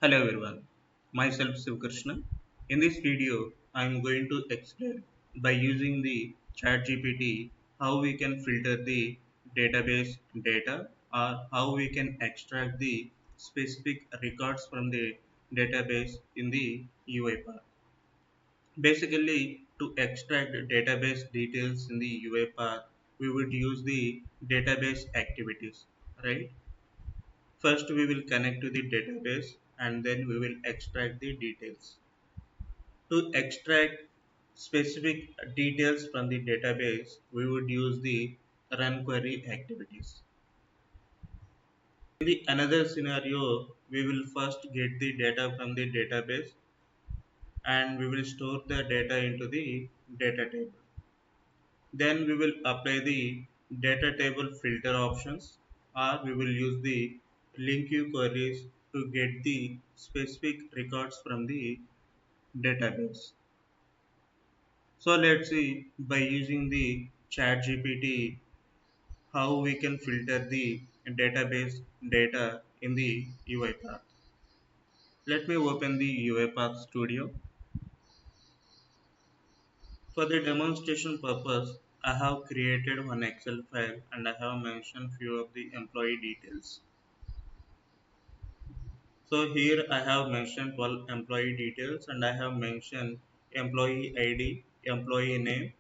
Hello everyone, myself Krishna. In this video, I am going to explain by using the ChatGPT how we can filter the database data or how we can extract the specific records from the database in the UiPath. Basically, to extract database details in the UiPath, we would use the database activities, right? First, we will connect to the database and then we will extract the details. To extract specific details from the database, we would use the run query activities. In the another scenario, we will first get the data from the database and we will store the data into the data table. Then we will apply the data table filter options or we will use the link queue queries to get the specific records from the database. So let's see by using the ChatGPT how we can filter the database data in the UiPath. Let me open the UiPath Studio. For the demonstration purpose, I have created one Excel file and I have mentioned few of the employee details. So here I have mentioned 12 employee details and I have mentioned employee ID, employee name,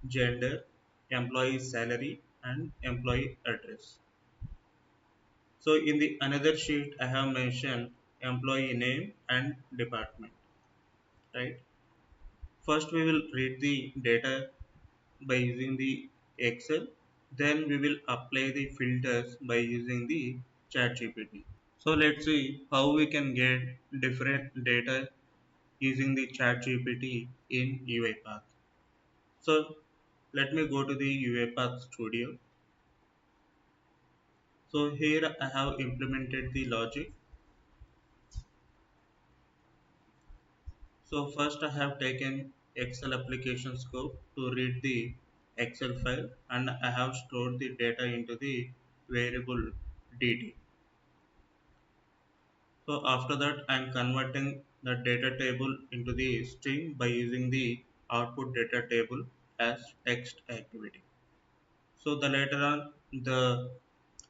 gender, employee salary and employee address. So in the another sheet I have mentioned employee name and department, right? First we will read the data by using the Excel, then we will apply the filters by using the ChatGPT. So let's see how we can get different data using the ChatGPT in UiPath. So let me go to the UiPath Studio. So here I have implemented the logic. So first I have taken Excel application scope to read the Excel file and I have stored the data into the variable DT. So after that I am converting the data table into the string by using the output data table as text activity. So the later on the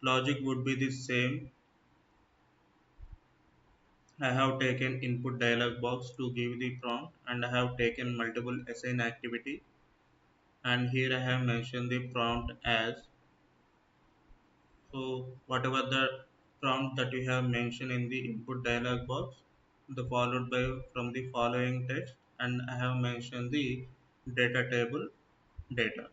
logic would be the same. I have taken input dialog box to give the prompt and I have taken multiple assign activity and here I have mentioned the prompt as so whatever the prompt that you have mentioned in the input dialog box the followed by from the following text and I have mentioned the data table data.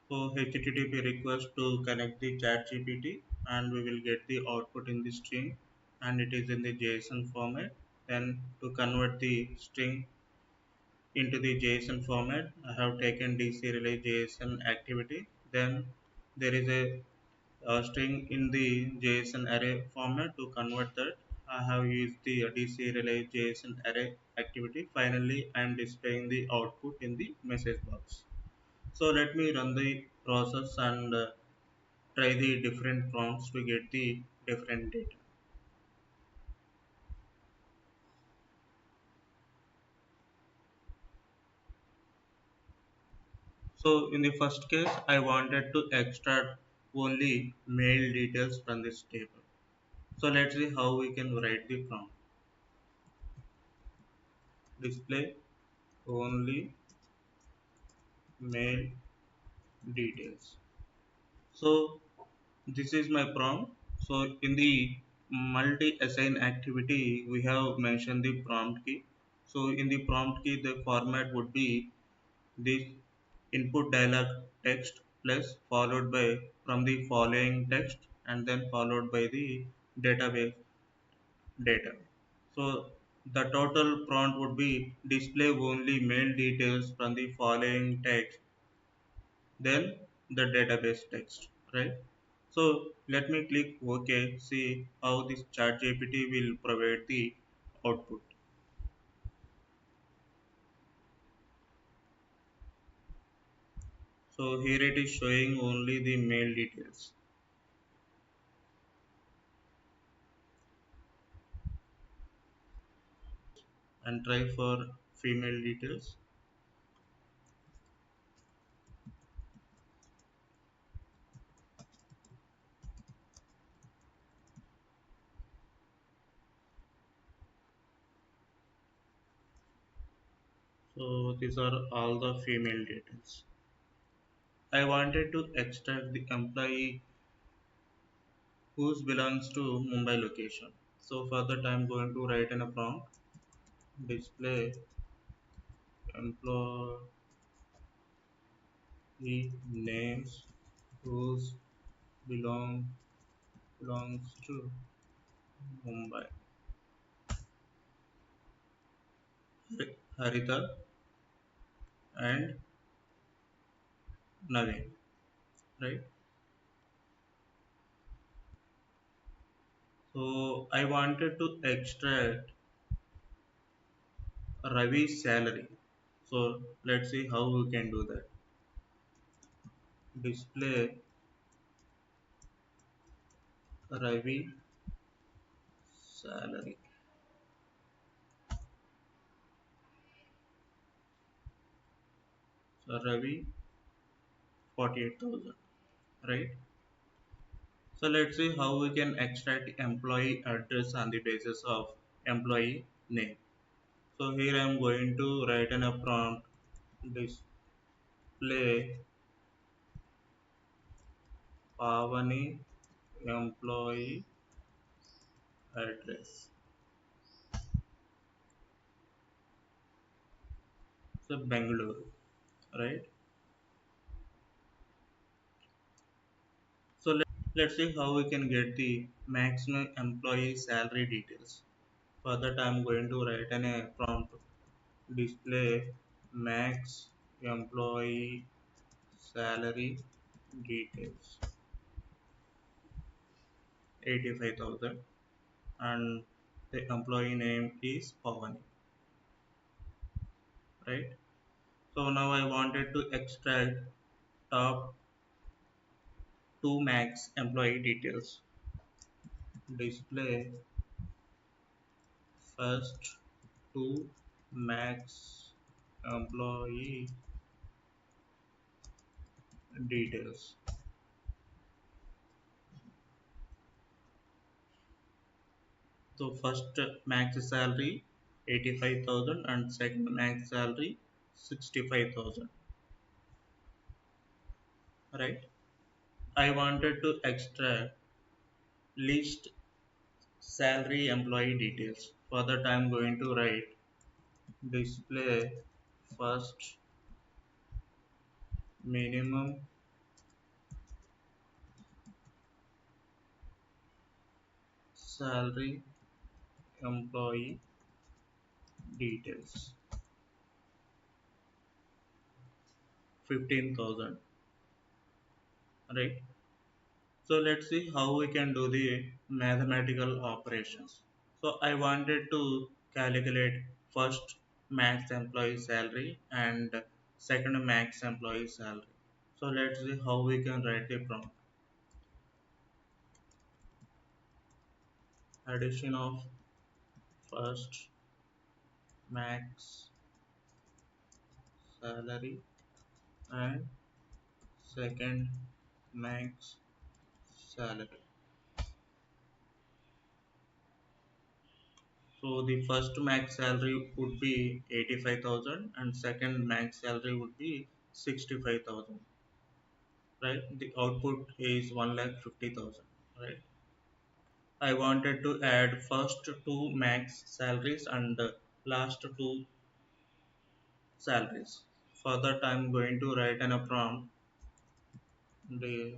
So HTTP request to connect the chat GPT and we will get the output in the string and it is in the JSON format. Then to convert the string into the JSON format, I have taken deserialize JSON activity. Then there is a string in the JSON array format to convert that. I have used the deserialize JSON array activity. Finally, I am displaying the output in the message box. So let me run the process and try the different prompts to get the different data. So in the first case, I wanted to extract only mail details from this table. So let's see how we can write the prompt. Display only mail details. So this is my prompt. So in the multi-assign activity, we have mentioned the prompt key. So in the prompt key, the format would be this input dialog text plus followed by from the following text and then followed by the database data. So the total prompt would be display only mail details from the following text then the database text, right? So let me click OK, see how this chat GPT will provide the output. So here it is showing only the mail details. and try for female details. So these are all the female details. I wanted to extract the employee whose belongs to Mumbai location. So for that I'm going to write in a prompt display employee names whose belong belongs to Mumbai. Harita and Naveen, right? So I wanted to extract Ravi's salary. So let's see how we can do that. Display Ravi salary. So Ravi 48,000, right? So let's see how we can extract employee address on the basis of employee name. So here I am going to write in a prompt display Pavani employee address. So Bangalore, right? So let's see how we can get the maximum employee salary details. For that I am going to write in a prompt display max employee salary details 85,000 and the employee name is Pavani, right? So now I wanted to extract top two max employee details. Display first two max employee details. So first max salary 85,000 and second max salary 65,000, right? I wanted to extract list salary employee details. For that I am going to write display first minimum salary employee details 15,000, right? So let's see how we can do the mathematical operations. So I wanted to calculate first max employee salary and second max employee salary. So let's see how we can write the prompt. Addition of first max salary and second max salary. So the first max salary would be 85,000 and second max salary would be 65,000, right? The output is 1,50,000, right? I wanted to add first two max salaries and last two salaries. For that I'm going to write in a prompt the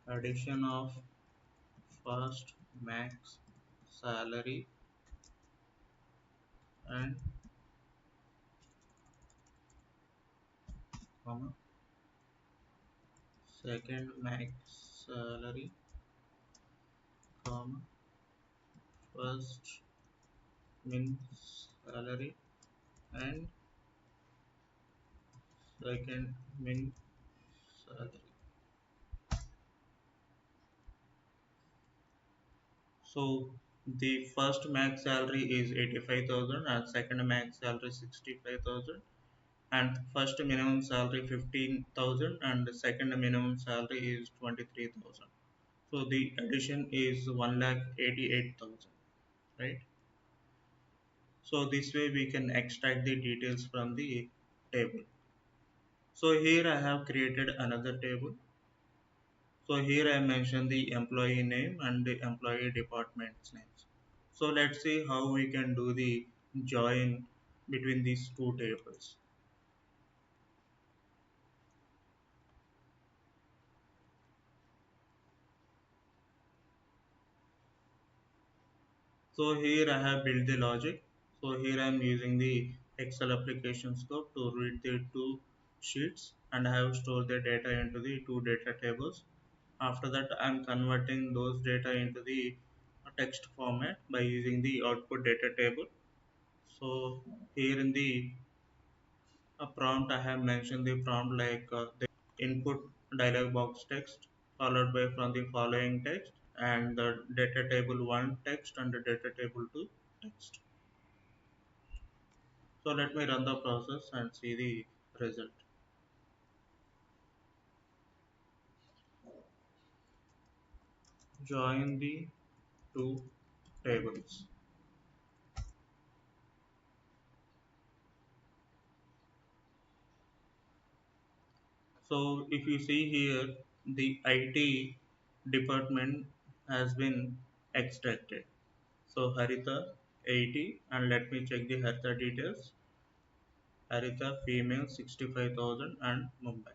addition of first max salary and comma second max salary comma first min salary and second min salary. So the first max salary is 85,000 and second max salary 65,000 and first minimum salary 15,000 and the second minimum salary is 23,000. So the addition is 1,88,000, right? So this way we can extract the details from the table. So here I have created another table. So here I mentioned the employee name and the employee department's names. So let's see how we can do the join between these two tables. So here I have built the logic. So here I am using the Excel application scope to read the two sheets and I have stored the data into the two data tables. After that I am converting those data into the text format by using the output data table. So here in the prompt I have mentioned the prompt like the input dialog box text followed by from the following text and the data table 1 text and the data table 2 text. So let me run the process and see the result. Join the two tables. So if you see here, the IT department has been extracted. So Harita 80 and let me check the Harita details. Harita female 65,000 and Mumbai.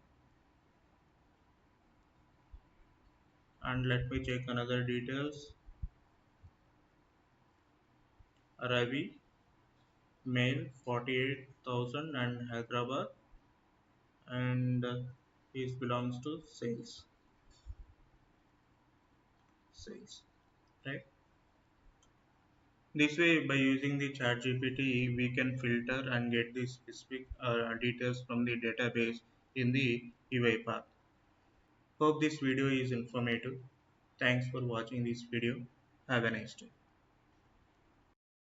And let me check another details. Ravi male 48,000 and Hyderabad and he belongs to sales, right? This way, by using the ChatGPT, we can filter and get the specific details from the database in the UiPath. Hope this video is informative. Thanks for watching this video. Have a nice day.